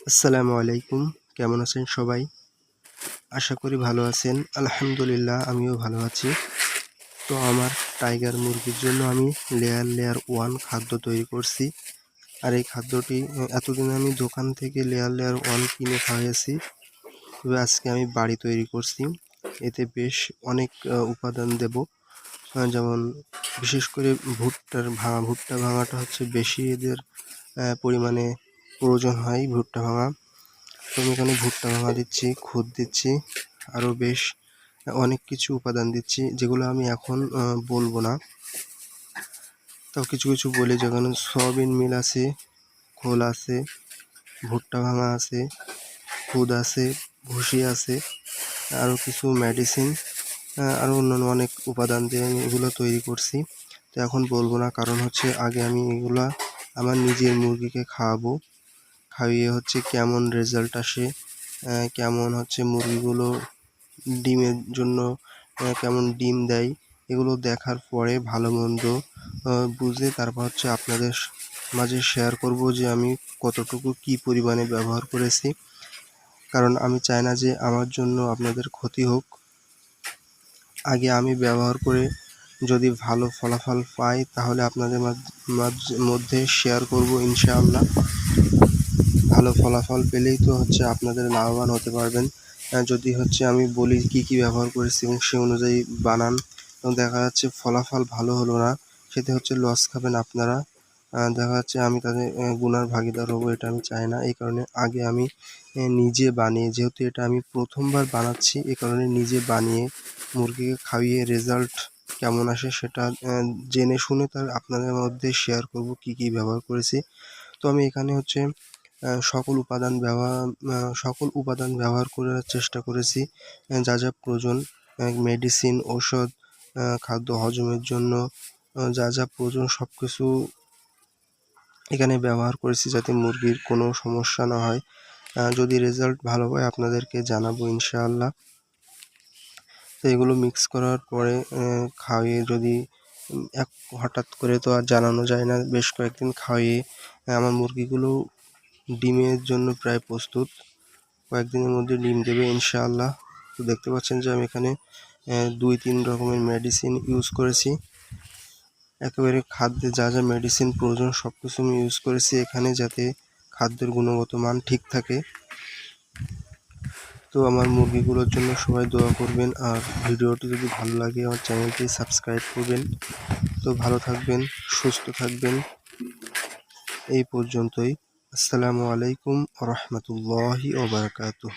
আসসালামু আলাইকুম। কেমন আছেন সবাই? আশা করি ভালো আছেন। আলহামদুলিল্লাহ আমিও ভালো আছি। তো আমার টাইগার মুরগির জন্য আমি লেয়ার 1 খাদ্য তৈরি করছি। আর এই খাদ্যটি এতদিন আমি দোকান থেকে লেয়ার 1 কিনে খাইয়েছি। তবে আজকে আমি বাড়ি তৈরি করছি। এতে বেশ অনেক উপাদান দেব। যেমন বিশেষ করে ভুট্টা ভাঙাটা হচ্ছে বেশি এদের পরিমাণে প্রয়োজন হয় ভুট্টা ভাঙা। তো আমি এখানে ভুট্টা ভাঙা দিচ্ছি, খুদ দিচ্ছি, আরও বেশ অনেক কিছু উপাদান দিচ্ছি যেগুলো আমি এখন বলবো না। তাও কিছু কিছু বলি, যেখানে সয়াবিন মিল আছে, খোল আছে, ভুট্টা ভাঙা আছে, খুদ আছে, ভুসি আছে, আরও কিছু মেডিসিন, আরও অন্যান্য অনেক উপাদান দিয়ে আমি এগুলো তৈরি করছি। তো এখন বলবো না, কারণ হচ্ছে আগে আমি এগুলা আমার নিজের মুরগিকে খাওয়াবো। খাইয়ে হচ্ছে কেমন রেজাল্ট আসে, কেমন হচ্ছে মুরগিগুলো ডিমের জন্য কেমন ডিম দেয়, এগুলো দেখার পরে ভালো মন্দ বুঝে তারপর হচ্ছে আপনাদের মাঝে শেয়ার করব যে আমি কতটুকু কি পরিমাণে ব্যবহার করেছি। কারণ আমি চাই না যে আমার জন্য আপনাদের ক্ষতি হোক। আগে আমি ব্যবহার করে যদি ভালো ফলাফল পাই তাহলে আপনাদের মধ্যে শেয়ার করব ইনশাআল্লাহ। ভালো ফলাফল পেলেই তো হচ্ছে আপনাদের লাভবান হতে পারবেন। যদি হচ্ছে আমি বলি কি কি ব্যবহার করেছি এবং সে অনুযায়ী বানান এবং দেখা যাচ্ছে ফলাফল ভালো হলো না, সেতে হচ্ছে লস খাবেন আপনারা। দেখা যাচ্ছে আমি তাদের গুনার ভাগীদার হব, এটা আমি চাই না। এই কারণে আগে আমি নিজে বানিয়ে, যেহেতু এটা আমি প্রথমবার বানাচ্ছি, এই কারণে নিজে বানিয়ে মুরগিকে খাইয়ে রেজাল্ট কেমন আসে সেটা জেনে শুনে তার আপনাদের মধ্যে শেয়ার করব কি কি ব্যবহার করেছি। তো আমি এখানে হচ্ছে সকল উপাদান ব্যবহার করার চেষ্টা করেছি। যা যা প্রয়োজন, মেডিসিন, ঔষধ, খাদ্য হজমের জন্য যা যা প্রয়োজন সব কিছু এখানে ব্যবহার করেছি, যাতে মুরগির কোনো সমস্যা না হয়। যদি রেজাল্ট ভালো হয় আপনাদেরকে জানাবো ইনশাআল্লাহ। তো এগুলো মিক্স করার পরে খাইয়ে যদি হঠাৎ করে তো আর জানানো যায় না, বেশ কয়েকদিন খাইয়ে আমার মুরগিগুলো ডিমের জন্য প্রায় প্রস্তুত। কয়েকদিনের মধ্যে ডিম দেবে ইনশাআল্লাহ। তো দেখতে পাচ্ছেন যে আমি এখানে 2-3 রকমের মেডিসিন ইউজ করেছি। একেবারে খাদ্যে যা যা মেডিসিন প্রয়োজন সব কিছু আমি ইউজ করেছি এখানে, যাতে খাদ্যের গুণগত মান ঠিক থাকে। তো আমার মুরগিগুলোর জন্য সবাই দোয়া করবেন, আর ভিডিওটি যদি ভালো লাগে আমার চ্যানেলটি সাবস্ক্রাইব করবেন। তো ভালো থাকবেন, সুস্থ থাকবেন। এই পর্যন্তই। আসসালামু আলাইকুম ওয়া রাহমাতুল্লাহি ওয়া বারাকাতুহু।